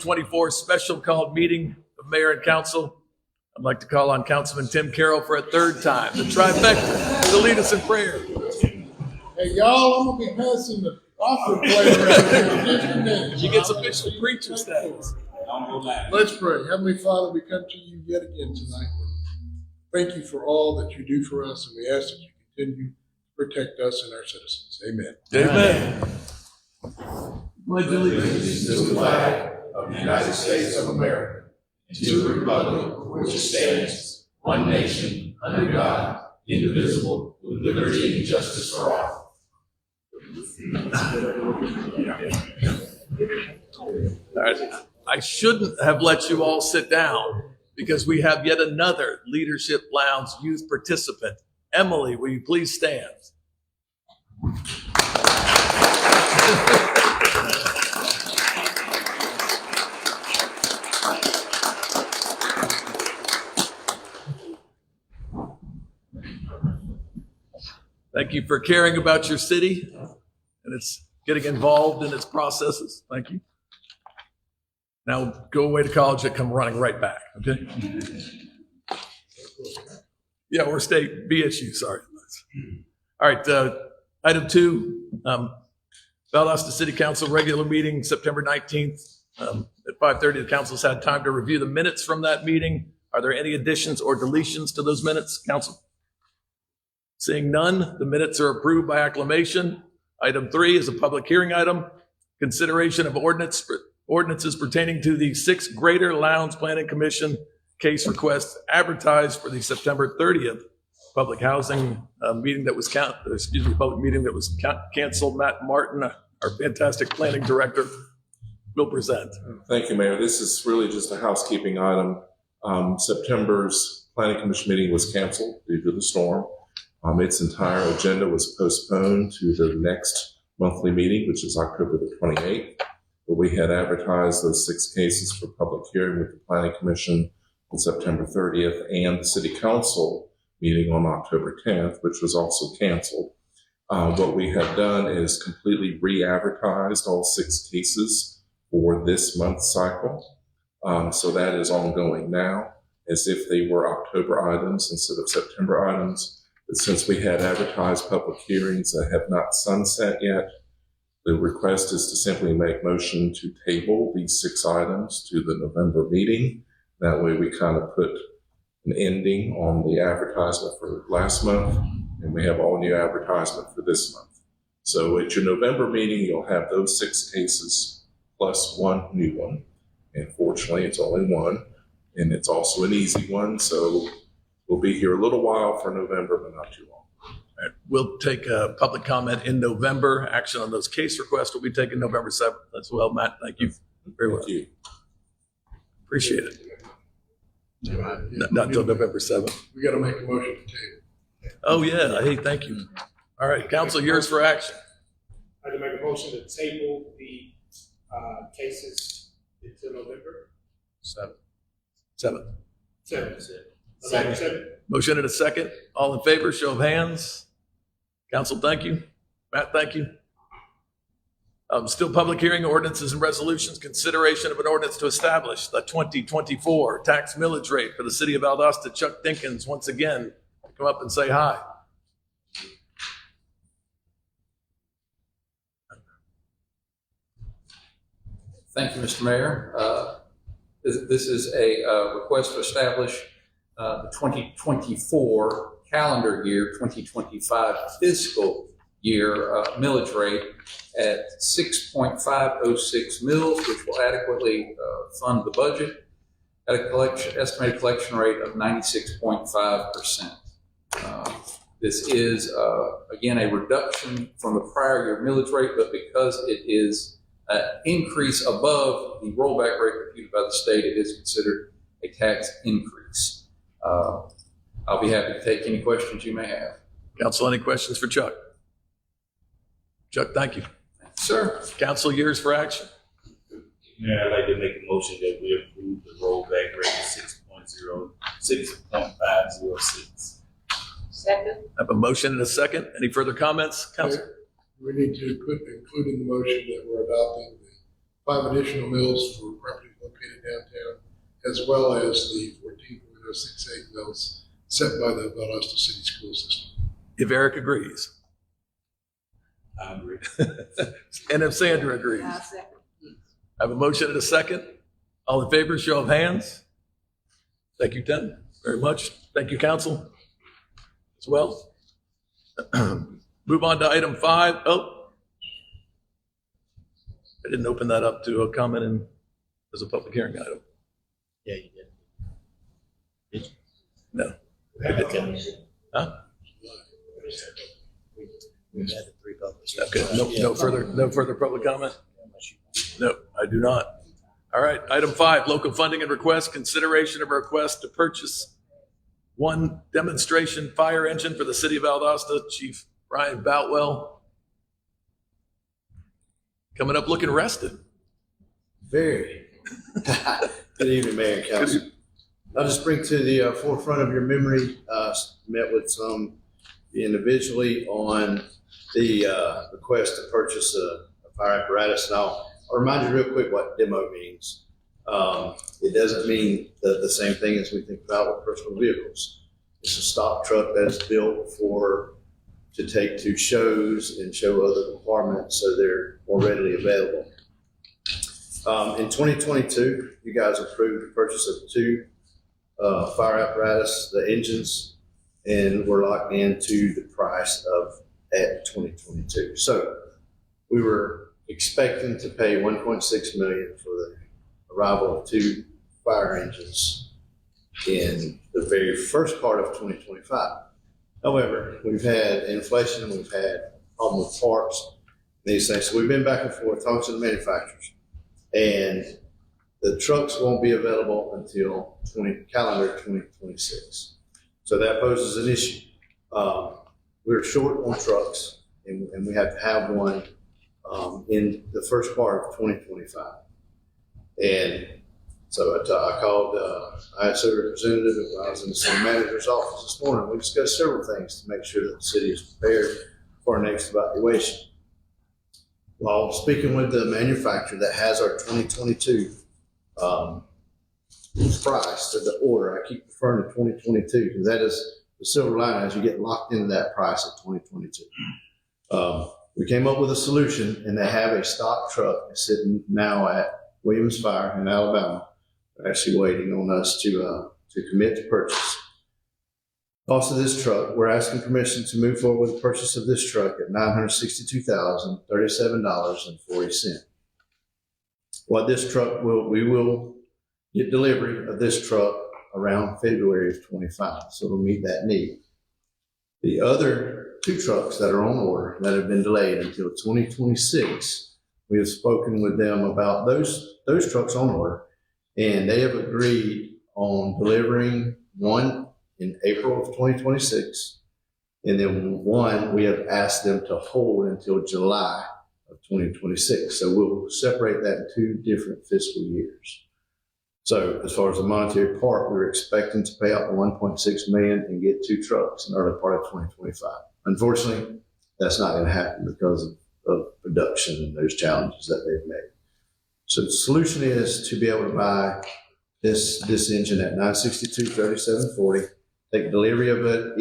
2024 special called meeting of Mayor and Council. I'd like to call on Councilman Tim Carroll for a third time, the trifecta, to lead us in prayer. Hey, y'all, I'm going to be passing the offering plate around here in just a minute. She gets official preacher status. Let's pray. Heavenly Father, we come to you yet again tonight. Thank you for all that you do for us, and we ask that you continue to protect us and our citizens. Amen. Amen. Pledge allegiance to the flag of the United States of America, and to the republic for which it stands, one nation, under God, indivisible, with liberty and justice for all. All right. I shouldn't have let you all sit down because we have yet another Leadership Lounge youth participant. Emily, will you please stand? Thank you for caring about your city and it's getting involved in its processes. Thank you. Now go away to college and come running right back, okay? Yeah, or state BSU, sorry. All right, item 2, Valdosta City Council regular meeting, September 19th at 5:30. The council's had time to review the minutes from that meeting. Are there any additions or deletions to those minutes, council? Seeing none, the minutes are approved by acclamation. Item 3 is a public hearing item. Consideration of ordinances pertaining to the 6th Greater Lowndes Planning Commission case request advertised for the September 30th public housing meeting that was public meeting that was canceled. Matt Martin, our fantastic planning director, will present. Thank you, Mayor. This is really just a housekeeping item. September's Planning Commission meeting was canceled due to the storm. Its entire agenda was postponed to the next monthly meeting, which is October the 28th. But we had advertised those 6 cases for public hearing with the Planning Commission on September 30th and the City Council meeting on October 10th, which was also canceled. What we have done is completely re-advertised all 6 cases for this month's cycle. So that is ongoing now as if they were October items instead of September items. But since we had advertised public hearings that have not sunset yet, the request is to simply make motion to table these 6 items to the November meeting. That way we kind of put an ending on the advertisement for last month, and we have all new advertisement for this month. So at your November meeting, you'll have those 6 cases plus 1 new one. And fortunately, it's only 1, and it's also an easy one. So we'll be here a little while for November, but not too long. All right, we'll take a public comment in November. Action on those case requests will be taken November 7th as well. Matt, thank you very much. Thank you. Appreciate it. Not until November 7th. We got to make a motion to table. Oh, yeah. Hey, thank you. All right, council, yours for action. I'd like to make a motion to table the cases until November 7th. 7th. Motion and a second. All in favor, show of hands. Council, thank you. Matt, thank you. Still public hearing, ordinances and resolutions. Consideration of an ordinance to establish the 2024 tax millage rate for the city of Valdosta. Chuck Dinkins, once again, come up and say hi. Thank you, Mr. Mayor. This is a request to establish the 2024 calendar year, 2025 fiscal year millage rate at 6.506 mils, which will adequately fund the budget at a estimated collection rate of 96.5%. This is, again, a reduction from the prior year millage rate, but because it is an increase above the rollback rate reviewed by the state, it is considered a tax increase. I'll be happy to take any questions you may have. Council, any questions for Chuck? Chuck, thank you. Sir. Council, yours for action. Mayor, I'd like to make a motion that we approve the rollback rate of 6.506. Second. I have a motion and a second. Any further comments, Council? We need to include in the motion that we're adopting the 5 additional mills for properties as well as the 14.068 mills set by the Valdosta City School System. If Eric agrees. I agree. And if Sandra agrees. I'll second. I have a motion and a second. All in favor, show of hands. Thank you, Tim, very much. Thank you, council, as well. Move on to item 5. Oh, I didn't open that up to a comment in as a public hearing item. Yeah, you did. No. Huh? We had the 3 publics. Okay, no further public comment? No, I do not. All right, item 5, local funding and request, consideration of a request to purchase one demonstration fire engine for the city of Valdosta. Chief Brian Boutwell. Coming up looking rested. Very. Good evening, Mayor and Council. I'll just bring to the forefront of your memory, met with some individually on the request to purchase a fire apparatus. And I'll remind you real quick what demo means. It doesn't mean the same thing as we think about with personal vehicles. It's a stock truck that is built to take to shows and show other requirements so they're more readily available. In 2022, you guys approved the purchase of 2 fire apparatus, the engines, and we're locked into the price at 2022. So we were expecting to pay $1.6 million for the arrival of 2 fire engines in the very first part of 2025. However, we've had inflation and we've had problem with parts, these things. So we've been back and forth talking to the manufacturers, and the trucks won't be available until calendar 2026. So that poses an issue. We're short on trucks, and we have to have one in the first part of 2025. And so I called ISO representative. I was in the city manager's office this morning. We discussed several things to make sure that the city is prepared for our next evaluation. While speaking with the manufacturer that has our 2022 price to the order, I keep referring to 2022 because that is the silver lining as you get locked into that price at 2022. We came up with a solution, and they have a stock truck sitting now at Williams Fire in Alabama. They're actually waiting on us to commit to purchase. Cost of this truck, we're asking permission to move forward with the purchase of this truck at $962,037.40. What this truck we will get delivery of this truck around February of 25, so it'll meet that need. The other 2 trucks that are on order that have been delayed until 2026, we have spoken with them about those trucks on order, and they have agreed on delivering one in April of 2026, and then one we have asked them to hold until July of 2026. So we'll separate that in 2 different fiscal years. So as far as the monetary part, we were expecting to pay out the $1.6 million and get 2 trucks in the early part of 2025. Unfortunately, that's not going to happen because of production and those challenges that they've made. So the solution is to be able to buy this engine at $962,37.40, take delivery of it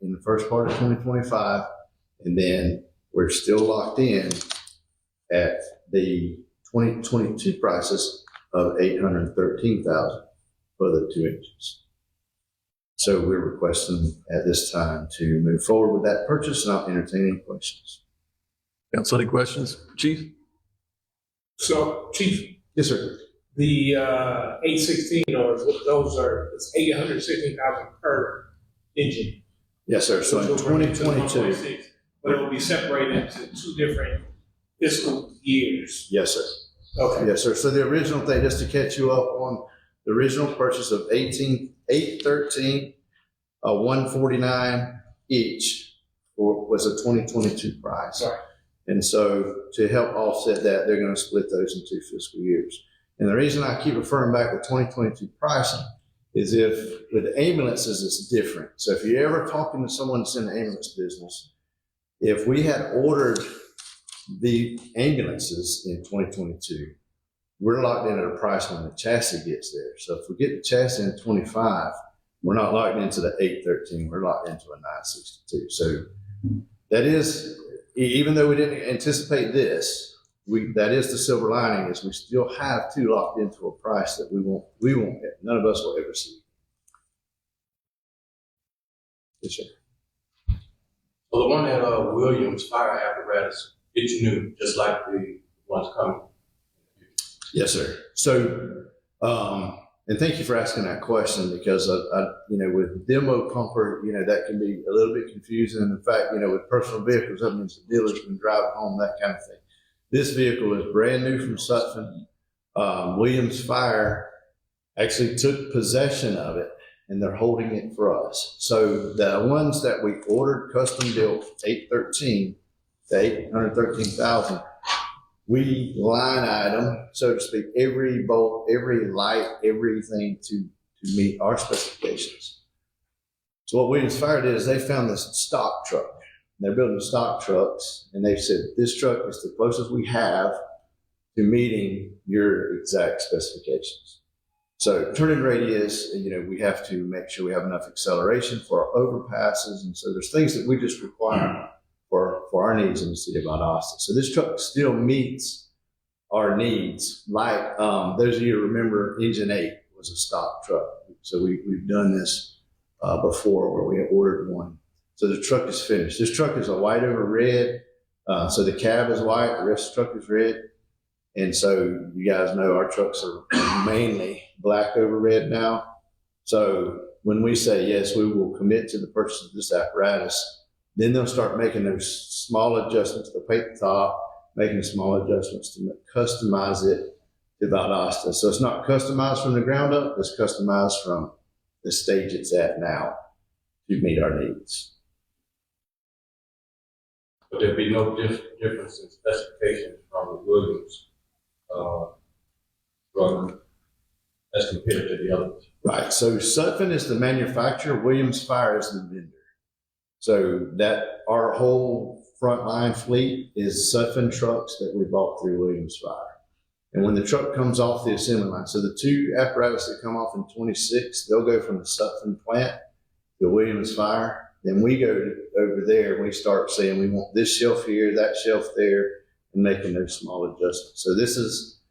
in the first part of 2025, and then we're still locked in at the 2022 prices of $813,000 for the 2 engines. So we're requesting at this time to move forward with that purchase, and I'll entertain any questions. Council, any questions? Chief? So, Chief, Yes, sir. the 816 or those are, it's 816,000 per engine. Yes, sir. So in Which will bring it to 2022. 1.6, but it will be separated into 2 different fiscal years. Yes, sir. Okay. Yes, sir. So the original thing, just to catch you up on the original purchase of 813, 149 each was a 2022 price. Right. And so to help offset that, they're going to split those in 2 fiscal years. And the reason I keep referring back to 2022 pricing is if with ambulances, it's different. So if you're ever talking to someone that's in the ambulance business, if we had ordered the ambulances in 2022, we're locked in at a price when the chassis gets there. So if we get the chassis in 25, we're not locked into the 813, we're locked into a 962. So that is, even though we didn't anticipate this, that is the silver lining, is we still have two locked into a price that we won't none of us will ever see. Yes, sir. So the one at Williams Fire Apparatus, it's new, just like the ones coming. Yes, sir. So, and thank you for asking that question, because with demo pumper, that can be a little bit confusing. In fact, with personal vehicles, that means the dealers can drive it home, that kind of thing. This vehicle is brand new from Sutphen. Williams Fire actually took possession of it, and they're holding it for us. So the ones that we ordered custom built, 813, the 813,000, we line item, so to speak, every bolt, every light, everything to meet our specifications. So what Williams Fire did is they found this stock truck. They're building stock trucks, and they said, this truck is the closest we have to meeting your exact specifications. So turning radius, we have to make sure we have enough acceleration for our overpasses. And so there's things that we just require for our needs in the city of Valdosta. So this truck still meets our needs. Like those of you who remember, Engine 8 was a stock truck. So we've done this before, where we ordered one. So the truck is finished. This truck is a white over red. So the cab is white, the rest of the truck is red. And so you guys know our trucks are mainly black over red now. So when we say, yes, we will commit to the purchase of this apparatus, then they'll start making those small adjustments. They'll paint the top, making small adjustments to customize it to Valdosta. So it's not customized from the ground up, it's customized from the stage it's at now to meet our needs. But there'd be no difference in specifications from the Williams run as compared to the others. Right. So Sutphen is the manufacturer, Williams Fire is the vendor. So that our whole frontline fleet is Sutphen trucks that we bought through Williams Fire. And when the truck comes off the assembly line, so the two apparatus that come off in 26, they'll go from the Sutphen plant to Williams Fire. Then we go over there and we start saying we want this shelf here, that shelf there, and making those small adjustments. So this is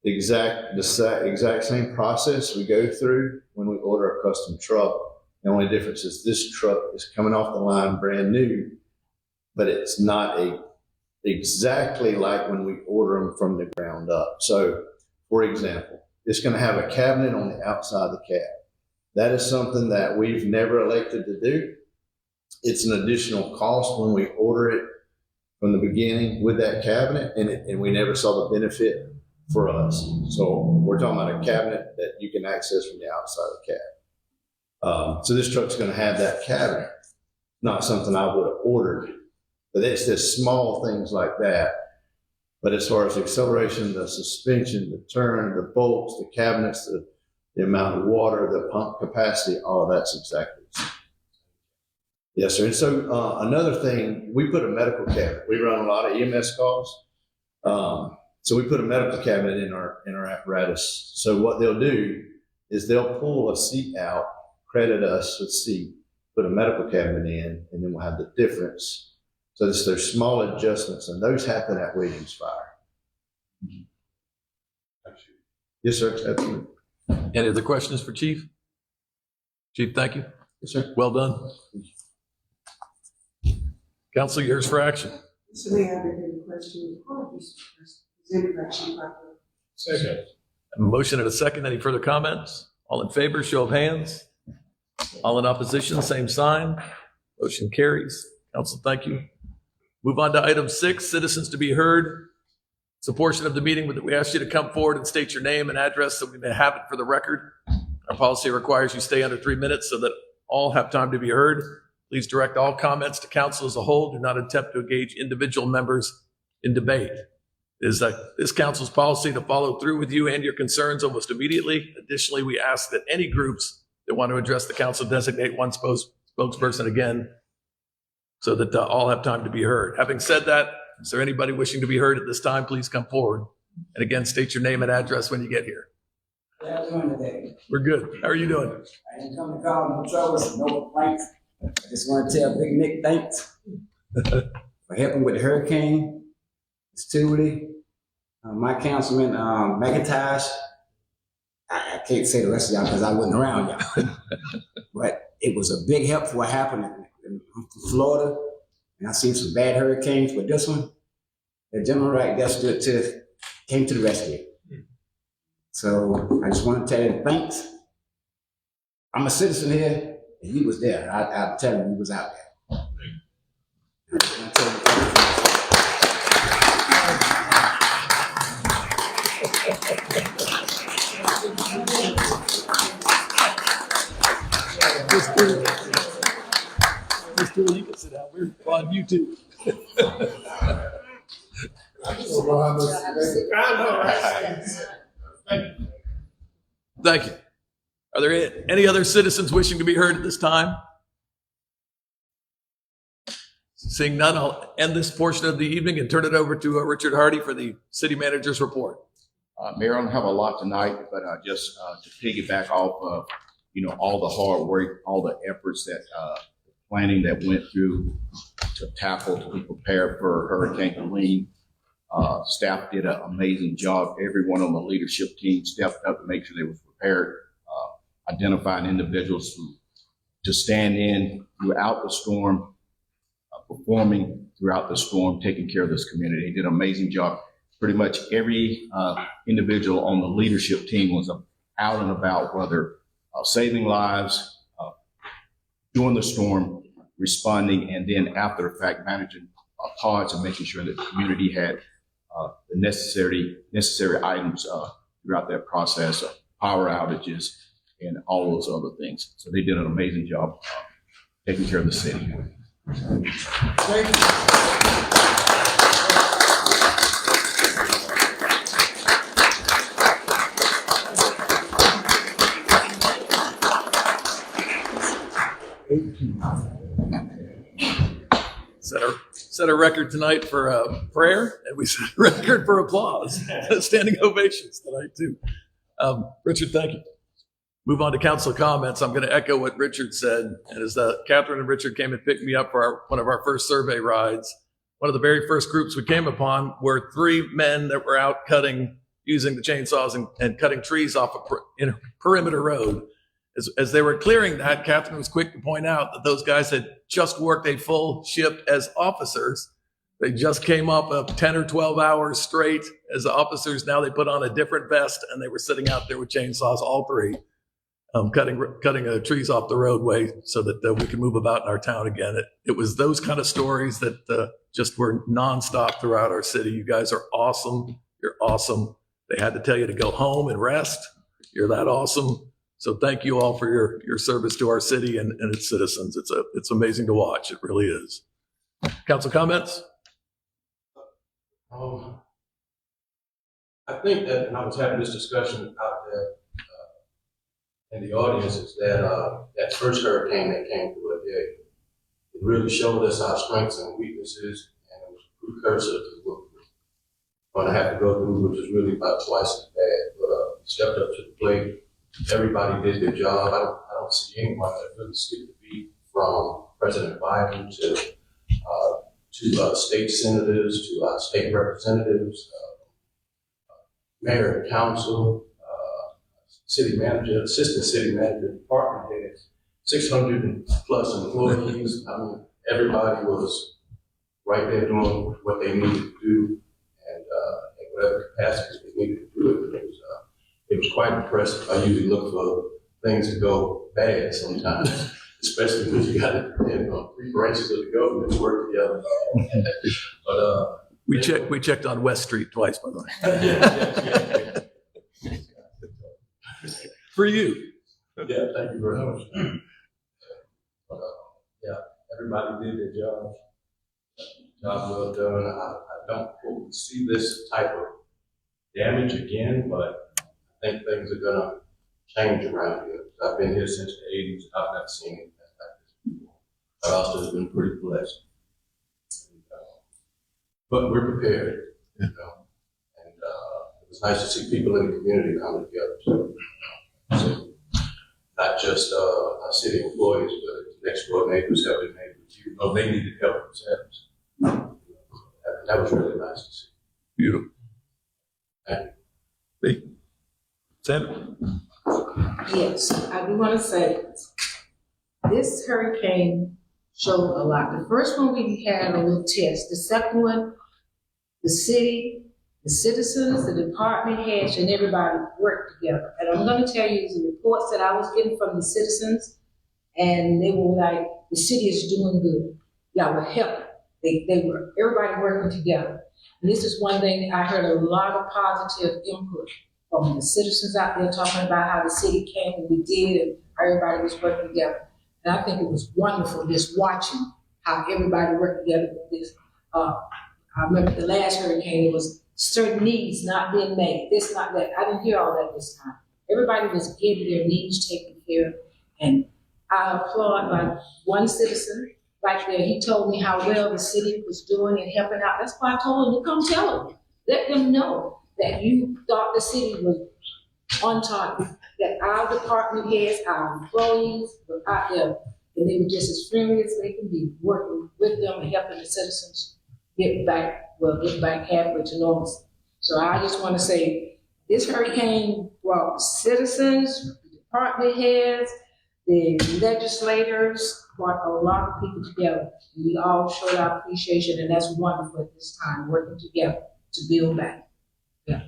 the exact same process we go through when we order a custom truck. The only difference is this truck is coming off the line brand new, but it's not exactly like when we order them from the ground up. So, for example, it's going to have a cabinet on the outside of the cab. That is something that we've never elected to do. It's an additional cost when we order it from the beginning with that cabinet, and we never saw the benefit for us. So we're talking about a cabinet that you can access from the outside of the cab. So this truck's going to have that cabinet. Not something I would have ordered, but it's just small things like that. But as far as the acceleration, the suspension, the turn, the bolts, the cabinets, the amount of water, the pump capacity, all of that's exactly the same. Yes, sir. And so another thing, we put a medical cabinet. We run a lot of EMS calls. So we put a medical cabinet in our apparatus. So what they'll do is they'll pull a seat out, credit us with seat, put a medical cabinet in, and then we'll have the difference. So there's small adjustments, and those happen at Williams Fire. Yes, sir. Absolutely. Any other questions for Chief? Chief, thank you. Yes, sir. Well done. Council, yours for action. So may I have any questions? Presented by Chief Rockwood. Second. A motion and a second. Any further comments? All in favor, show of hands. All in opposition, same sign. Motion carries. Council, thank you. Move on to item 6, citizens to be heard. It's a portion of the meeting that we ask you to come forward and state your name and address so we may have it for the record. Our policy requires you stay under 3 minutes so that all have time to be heard. Please direct all comments to council as a whole. Do not attempt to engage individual members in debate. It is this council's policy to follow through with you and your concerns almost immediately. Additionally, we ask that any groups that want to address the council designate one spokesperson again so that all have time to be heard. Having said that, is there anybody wishing to be heard at this time? Please come forward. And again, state your name and address when you get here. How y'all doing today? We're good. How are you doing? I didn't come to cause no trouble, no complaints. I just want to tell Big Nick thanks for helping with the hurricane. It's Dooley, my councilman, McIntosh. I can't say the rest of y'all because I wasn't around y'all. But it was a big help for what happened in Florida. And I seen some bad hurricanes, but this one, the gentleman right there came to the rescue. So I just want to tell you thanks. I'm a citizen here, and he was there. I'll tell you, he was out there. I just want to tell you Mr. You can sit down. We're on YouTube. I just don't know how much. I know, right? Thank you. Are there any other citizens wishing to be heard at this time? Seeing none, I'll end this portion of the evening and turn it over to Richard Hardy for the city manager's report. Mayor, I don't have a lot tonight, but just to piggyback off of, all the hard work, all the efforts that planning that went through to tackle, to be prepared for Hurricane Helene. Staff did an amazing job. Everyone on the leadership team stepped up to make sure they were prepared, identifying individuals to stand in throughout the storm, performing throughout the storm, taking care of this community. They did an amazing job. Pretty much every individual on the leadership team was out and about, whether saving lives, during the storm, responding, and then after the fact, managing pods and making sure that the community had the necessary items throughout that process, power outages, and all those other things. So they did an amazing job taking care of the city. Thank you. Set a record tonight for prayer, and we set a record for applause. Standing ovations tonight, too. Richard, thank you. Move on to council comments. I'm going to echo what Richard said. And as Catherine and Richard came and picked me up for one of our first survey rides, one of the very first groups we came upon were 3 men that were out using the chainsaws and cutting trees off in a perimeter road. As they were clearing that, Catherine was quick to point out that those guys had just worked a full shift as officers. They just came up of 10 or 12 hours straight as officers. Now they put on a different vest, and they were sitting out there with chainsaws, all 3, cutting trees off the roadway so that we can move about in our town again. It was those kind of stories that just were nonstop throughout our city. You guys are awesome. You're awesome. They had to tell you to go home and rest. You're that awesome. So thank you all for your service to our city and its citizens. It's amazing to watch. It really is. Council comments? I think that, and I was having this discussion out there in the audience, is that that first hurricane that came through it really showed us our strengths and weaknesses, and it was a precursor to what we're going to have to go through, which is really about twice as bad. But we stepped up to the plate. Everybody did their job. I don't see anyone that really skipped the beat, from President Biden to state senators, to our state representatives, mayor and council, city manager, assistant city manager, department heads, 600 plus employees. I mean, everybody was right there doing what they needed to do, and in whatever capacity they needed to do it. It was quite impressive. I usually look for things to go bad sometimes, especially because you got to depend on 3 branches of the government to work together. But We checked on West Street twice, by the way. For you. Yeah, thank you very much. But yeah, everybody did their job. Job well done. I don't hope we see this type of damage again, but I think things are gonna change around here. I've been here since the 80s. I've never seen anything like this before. Our house has been pretty blessed. But we're prepared, and it's nice to see people in the community coming together. So not just our city employees, but next door neighbors helping neighbors. You know, they needed help themselves. That was really nice to see. Beautiful. Thank you. Sandra? Yes, I do want to say this hurricane showed a lot. The first one we had a little test. The second one, the city, the citizens, the department heads, and everybody worked together. And I'm going to tell you the reports that I was getting from the citizens, and they were like, the city is doing good. Y'all were helping. They were, everybody working together. And this is one thing I heard a lot of positive input from the citizens out there talking about how the city came and we did, and how everybody was working together. And I think it was wonderful just watching how everybody worked together with this. I remember the last hurricane, it was certain needs not being made, this, not that. I didn't hear all that this time. Everybody was getting their needs taken care of. And I applaud like one citizen right there. He told me how well the city was doing and helping out. That's why I told him to come tell them. Let them know that you thought the city was on target, that our department heads, our employees were out there, and they were just as friendly as they can be, working with them and helping the citizens get back halfway to normal. So I just want to say, this hurricane brought citizens, the department heads, the legislators, brought a lot of people together. And we all showed our appreciation, and that's wonderful at this time, working together to build back. Yeah.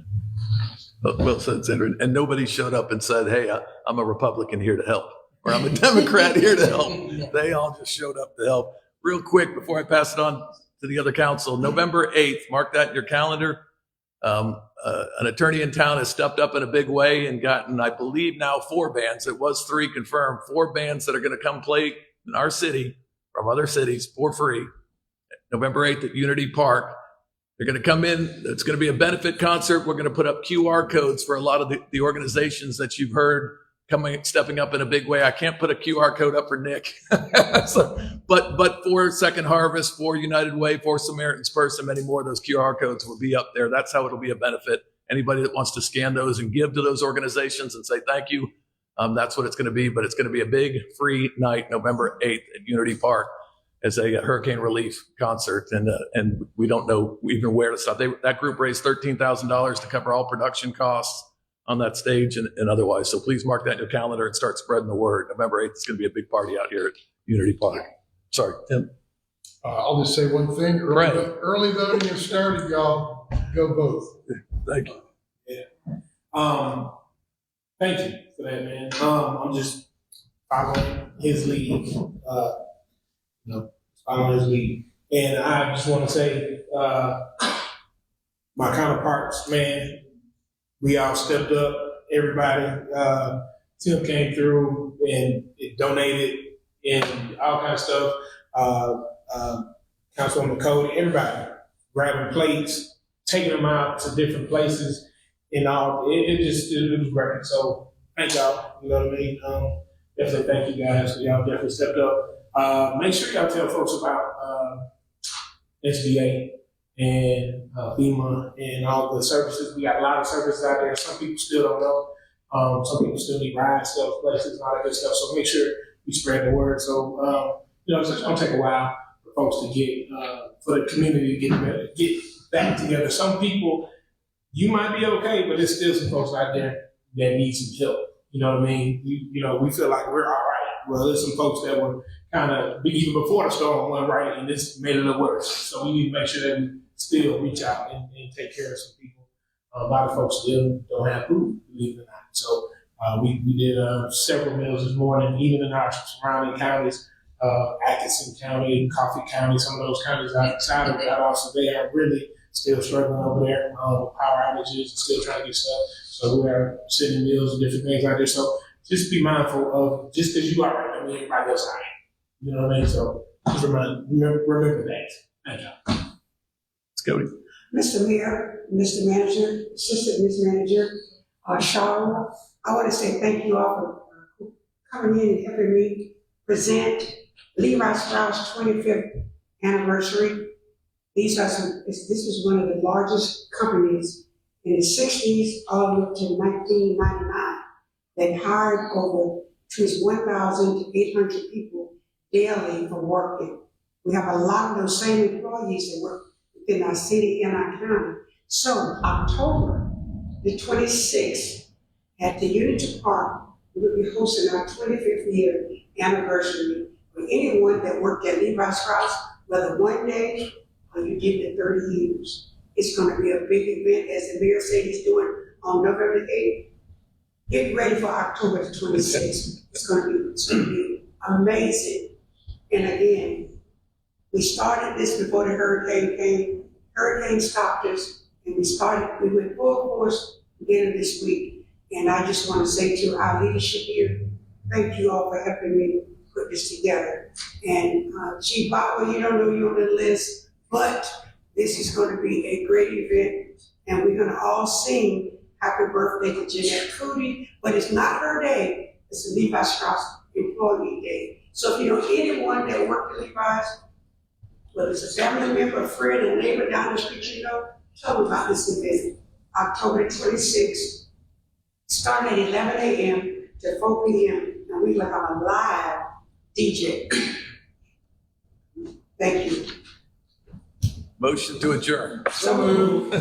Well said, Sandra. And nobody showed up and said, hey, I'm a Republican here to help, or I'm a Democrat here to help. They all just showed up to help. Real quick, before I pass it on to the other council, November 8th, mark that in your calendar. An attorney in town has stepped up in a big way and gotten, I believe now, 4 bands. It was 3 confirmed, 4 bands that are going to come play in our city from other cities for free. November 8th at Unity Park. They're going to come in. It's going to be a benefit concert. We're going to put up QR codes for a lot of the organizations that you've heard stepping up in a big way. I can't put a QR code up for Nick, but for Second Harvest, for United Way, for Samaritan's Purse, and many more of those QR codes will be up there. That's how it'll be a benefit. Anybody that wants to scan those and give to those organizations and say thank you, that's what it's going to be. But it's going to be a big free night, November 8th at Unity Park, as a hurricane relief concert, and we don't know even where to stop. That group raised $13,000 to cover all production costs on that stage and otherwise. So please mark that in your calendar and start spreading the word. November 8th is going to be a big party out here at Unity Park. Sorry, Tim. I'll just say one thing. Early voting has started, y'all. Go vote. Thank you. Yeah. Thank you for that, man. I'm just following his lead. Following his lead. And I just want to say, my counterparts, man, we all stepped up. Everybody, Tim came through and donated and all kind of stuff. Councilwoman Cody, everybody grabbing plates, taking them out to different places, and all. It was great. So thank y'all. You know what I mean? Definitely thank you guys. Y'all definitely stepped up. Make sure y'all tell folks about SBA and FEMA and all the services. We got a lot of services out there. Some people still don't know. Some people still need rides, stuff, places, and all that good stuff. So make sure we spread the word. So it's just gonna take a while for folks to get for the community to get back together. Some people, you might be okay, but there's still some folks out there that need some help. You know what I mean? We feel like we're all right. Well, there's some folks that were kind of, even before the storm went right, and this made it a little worse. So we need to make sure that we still reach out and take care of some people. A lot of folks still don't have food, believe it or not. So we did several meals this morning, even in our surrounding counties, Atkinson County, Coffee County, some of those counties outside of that also, they are really still struggling over there with power outages and still trying to get stuff. So we are sending meals and different things out there. So just be mindful of, just because you are right, I mean, everybody else I am. You know what I mean? So just remember that. Thank you. Let's go. Mr. Mayor, Mr. Manager, Assistant Mr. Manager, Shaw, I want to say thank you all for coming in and helping me present Levi Strauss' 25th anniversary. This was one of the largest companies in the 60s all the way up to 1999 that hired over between 1,000 to 800 people daily for working. We have a lot of those same employees that work within our city and our county. So October the 26th at the Unity Park, we will be hosting our 25th year anniversary for anyone that worked at Levi Strauss, whether one day or you did it 30 years. It's going to be a big event, as the mayor said he's doing on November 8th. Get ready for October the 26th. It's going to be amazing. And again, we started this before the hurricane came. Hurricane stopped us, and we went full force beginning this week. And I just want to say to our leadership here, thank you all for helping me put this together. And Chief Bauer, you don't know you're on the list, but this is going to be a great event, and we're going to all sing happy birthday to Jeanette Cootie, but it's not her day, it's the Levi Strauss Employee Day. So if you know anyone that worked at Levi's, whether it's a family member, a friend, a neighbor down the street, you know, tell them about this event, October 26th, starting at 11 a.m. to 4 p.m., and we will have a live DJ. Thank you. Motion to adjourn. So moved.